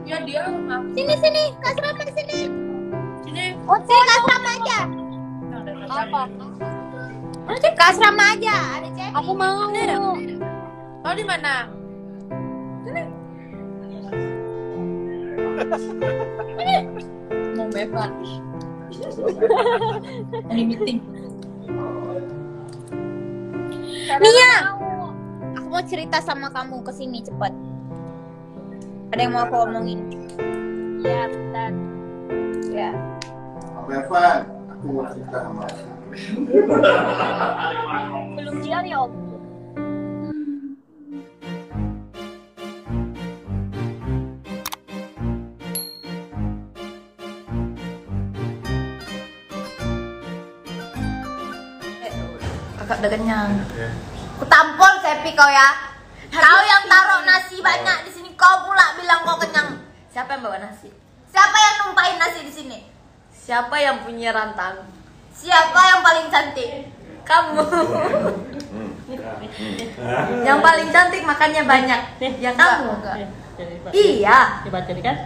Ya dia sama aku. Sini, Kak Rama sini. Sini. Oh, sini Kak Rama aja. Apa? Kak Rama aja, ada cewek. Aku mau. Kau di mana? Sini. Mau beban. Ini meeting. Nia, aku mau cerita sama kamu, kesini cepet. Ada yang mau aku omongin? Ya, bentar. Ya. Apa Evan? Aku mau cerita sama aku. Belum siang ya, Om? Kakak udah kenyang. Aku tampol Sepi kau ya. Kau yang taruh nasi banyak di sini, kau pula bilang kau kenyang. Siapa yang bawa nasi? Siapa yang numpahin nasi di sini? Siapa yang punya rantang? Siapa yang paling cantik? Kamu. Yang paling cantik makannya banyak. Ya kamu. Iya. Dibaca nih kan?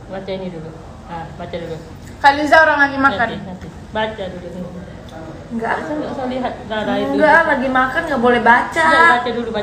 Baca ini dulu. Nah, baca dulu. Kaliza orang lagi makan. Nanti. Baca dulu. Enggak. Nggak usah lihat darah itu. Enggak, lagi makan nggak boleh baca. Baca dulu.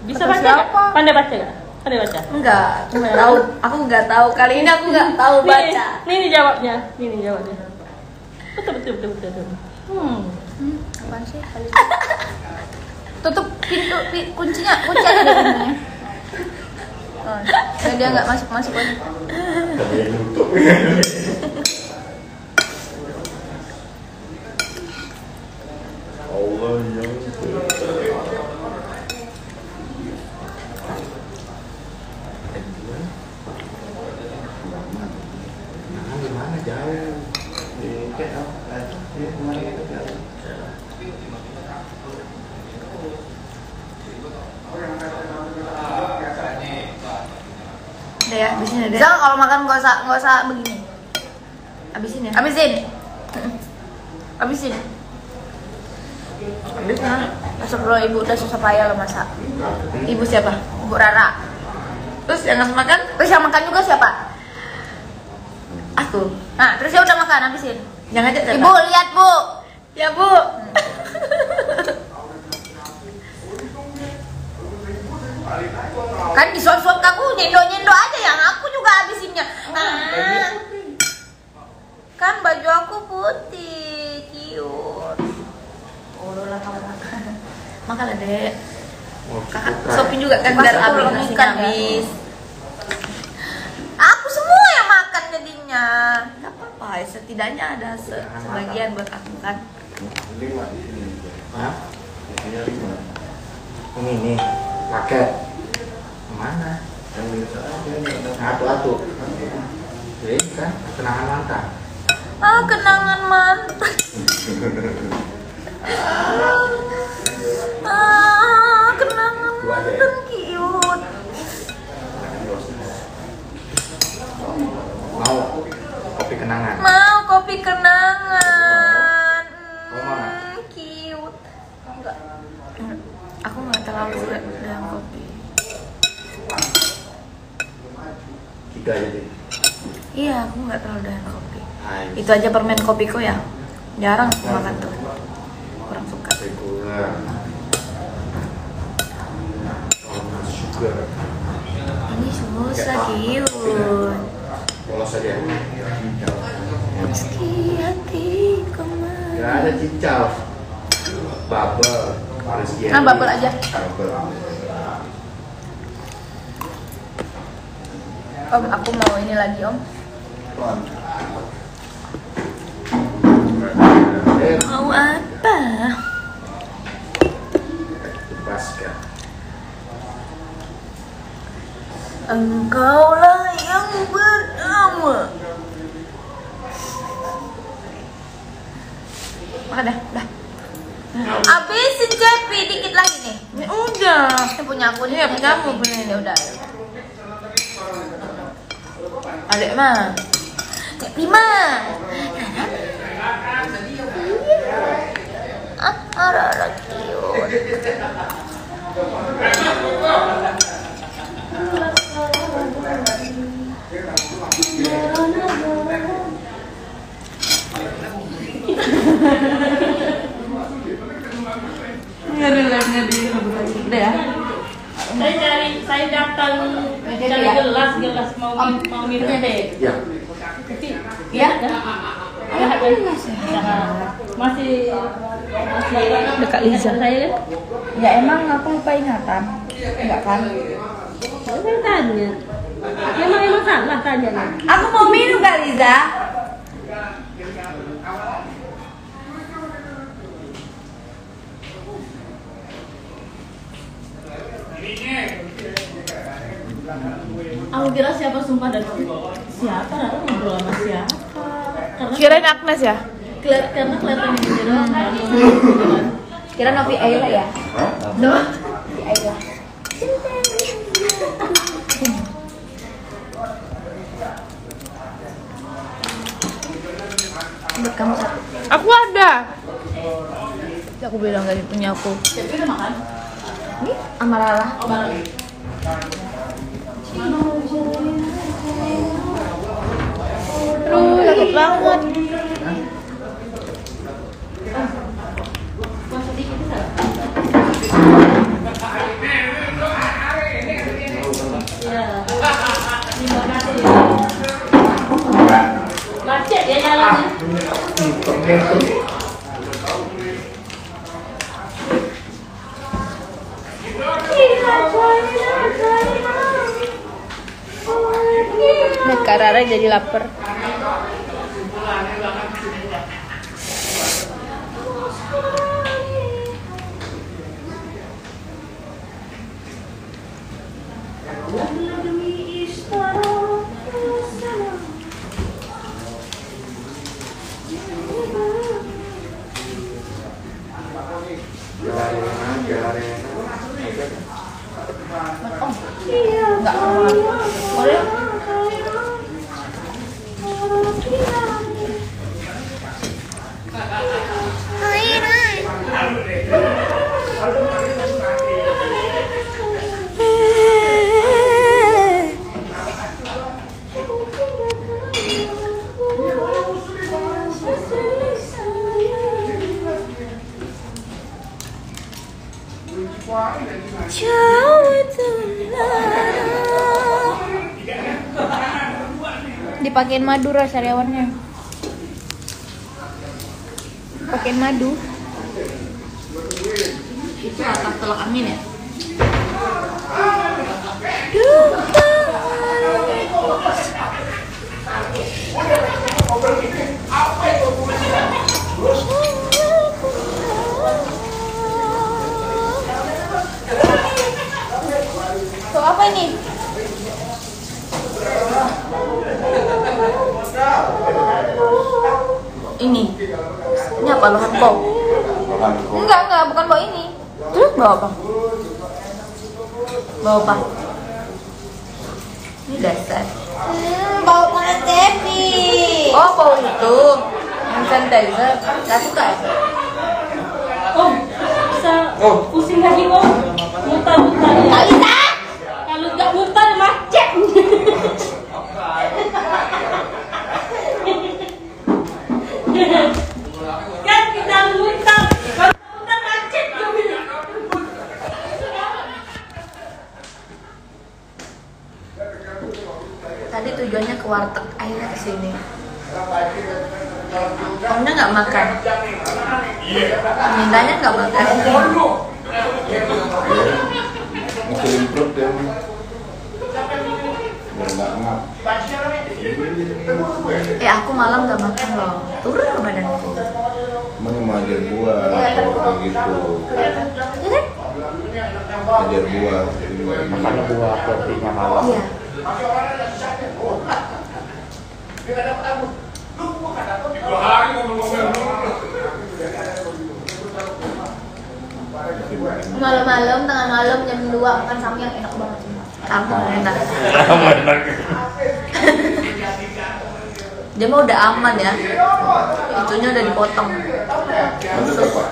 Bisa Kata baca siapa? nggak? Pandai baca nggak? Pandai baca. Enggak, aku nggak tahu. Aku nggak tahu. Kali ini aku nggak tahu baca. Nih jawabnya. Nih jawabnya. Betul. Apaan sih? Tutup pintu, kunci aja deh pintunya. Oh, dia nggak masuk lagi. Allah yang Gimana jauh di KL di kemana jauh. Udah ya, habisin ya. Jangan kalau makan nggak usah begini. Habisin ya. Habisin. Habisin. Astagfirullah, ibu udah susah payah loh masak. Ibu siapa? Ibu Rara. Terus yang ngasih makan? Terus yang makan juga siapa? Aku. Nah, terus ya udah makan, habisin. Yang ngajak siapa? Ibu, lihat Bu. Ya Bu. Kan disuap-suap ke aku, nyendo-nyendo aja yang aku juga habisinnya. Kan baju aku putih, cute. Oh lah kamu makan. Makan lah Dek. Mau Kakak cukup, sopin juga kan Pas biar aku habis belum nasinya ikan ya. habis. Aku semua yang makan jadinya. Gak apa-apa, setidaknya ada sebagian buat aku kan. 5 di sini. Hah? Isinya 5. Ini paket. Mana? Yang biasa aja. Atu-atu. Ini kan kenangan mantan. Kenangan mantan. Kenangan mantan cute. Mau kopi kenangan. Mau kopi kenangan. Kamu mana? Cute. Enggak. Aku nggak terlalu suka dengan kopi. 3 aja deh. Iya, aku nggak terlalu dengan kopi. Hai. Itu aja permen kopiku ya. Jarang aku makan tuh. Kurang suka. Regular. Oh, sugar. Ini susah cute. Polos aja. Meski hati kemana. Gak ada cincau. Bubble. Rezeki. Nah, bubble aja. Bubble. Om, aku mau ini lagi Om. Mau apa? Basket. Engkaulah yang bernama. Makan dah. Habisin Cepi dikit lagi nih. Ini udah. Ini punya aku nih. Iya, punya aku, punya ini. Ya udah. Adik mah. Cepi mah. Rara cute. saya datang cari gelas mau minum teh. Ya. Ya. Masih Dekat Liza. saya. Ya emang aku lupa ingatan. Enggak kan? Saya tanya. Emang salah tanya. Aku mau minum Kak Liza. Aku kira siapa sumpah dan siapa aku ngobrol sama siapa? Karena Kirain Agnes ya? karena kelihatan ini doang kan. Kira Novi Ayla ya? Novi Ayla. Buat kamu satu. Aku ada. Aku bilang gak punya aku. Tapi udah makan? Ini Amarala. Oh bareng. Aduh, sakit banget. Terima kasih. Macet ya jalannya. Nah, Kak Rara jadi lapar. Enggak mau. Boleh? Dipakein madu sariawannya. Pakein madu. Itu atas telak amin ya? Tuh apa ini? Ini apa lohan bau? Enggak, bukan bau ini. Bau apa? Bau apa? Ini dasar. Bau panas Devi. Oh, bau itu. Hand sanitizer. Gak suka ya? Oh, bisa pusing kaki om. Mutar-mutar ya. Kalita. Kalau nggak mutar macet. Kan kita mutar. Kalau mutar macet juga. Tadi tujuannya ke warteg, akhirnya ke sini. Omnya nggak makan. Mintanya nggak makan. Ngecilin perut dia. Biar nggak ngap. Aku malam nggak makan loh. Turun ke badanku. Emang mau ajar buah kayak gitu. Ajar buah. Makanya buah proteinnya malam. Iya. Malam-malam, tengah malam jam 2 makan samyang enak banget. Aku enak. Dia mah udah aman ya. Itunya udah dipotong.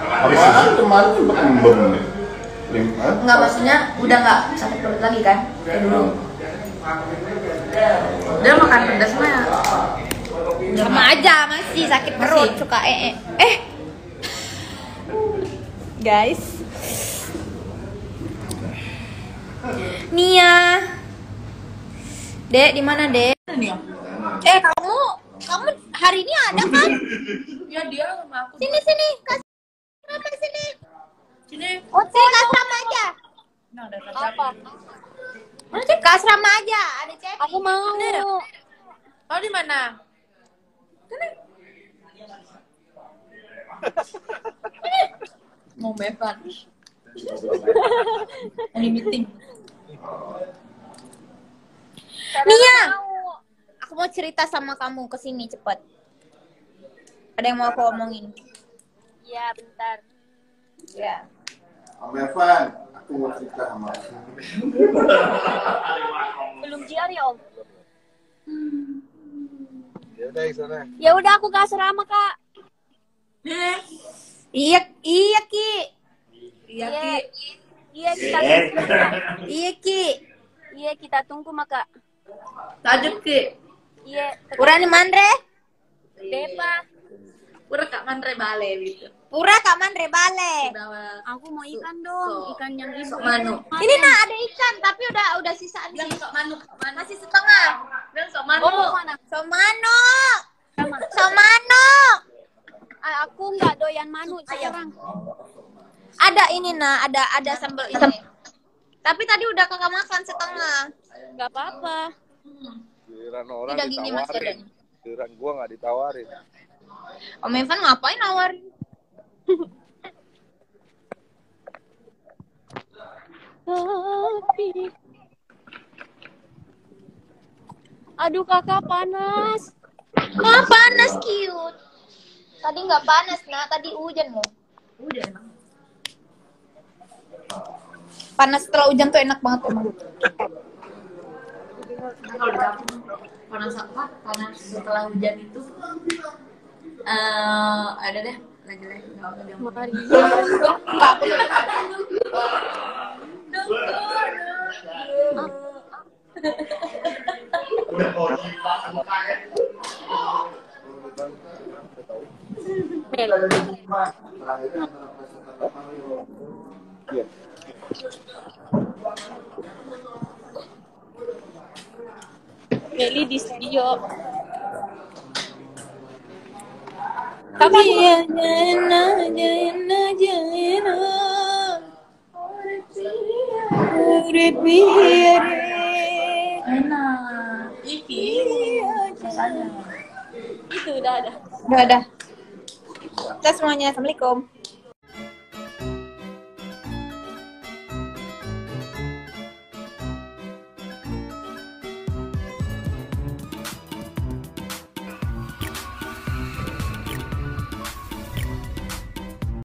Habis itu kemarin sempat embem nih. Enggak, maksudnya udah nggak sakit perut lagi kan? Kayak dulu. Dia makan pedas mah ya. Sama aja masih sakit perut, Masih. suka Guys. Nia. Dek, di mana, Dek? Kamu hari ini ada kan? Ya dia sama aku. Sini, kasih Rama sini. Sini. Oh, sini ke asrama aja. Nah, ada Apa? Ke asrama aja, ada Cepi. Aku mau. Oh, di mana? Mau Mevan. Lagi meeting. Nia, aku mau cerita sama kamu, kesini cepet. Ada yang mau aku omongin. Iya, bentar. Ya. Om Evan, aku mau cerita sama kamu. Belum jiar ya, Om? Ya udah sana. Ya udah, aku ke asrama, Kak. Iya, Ki. Iya, Ki. Iya, kita tunggu. Iya, Ki. Iya, kita tunggu, Maka. Lanjut, Ki. Iya. Pura ni Mandre? Depa. Pura Kak Mandre bale gitu. Pura Kak Mandre bale. Aku mau ikan dong, ikan yang ibu. Sok manuk. Ini nah ada ikan, tapi udah sisaan sih. Sok manuk. Masih setengah. Dan sok manuk. Somano. Aku nggak doyan manu sekarang. Ada ini nah, ada sambal ini. Tapi tadi udah kakak makan setengah. Nggak apa-apa. Giliran orang Ini dagingnya masih ada ditawarin. nih. Giliran gua nggak ditawarin. Om Evan ngapain nawarin? Aduh kakak panas. Kak panas cute. Tadi nggak panas nah, tadi hujan loh. Udah emang. Panas setelah hujan tuh enak banget emang. Kalau di kampung panas apa? Panas setelah hujan itu. Ada deh. Lagi nggak usah diomongin. Mari. Iya. Meli di studio. Tapi Enak. Iki. Rasanya. itu udah ada. Udah. Kita semuanya assalamualaikum.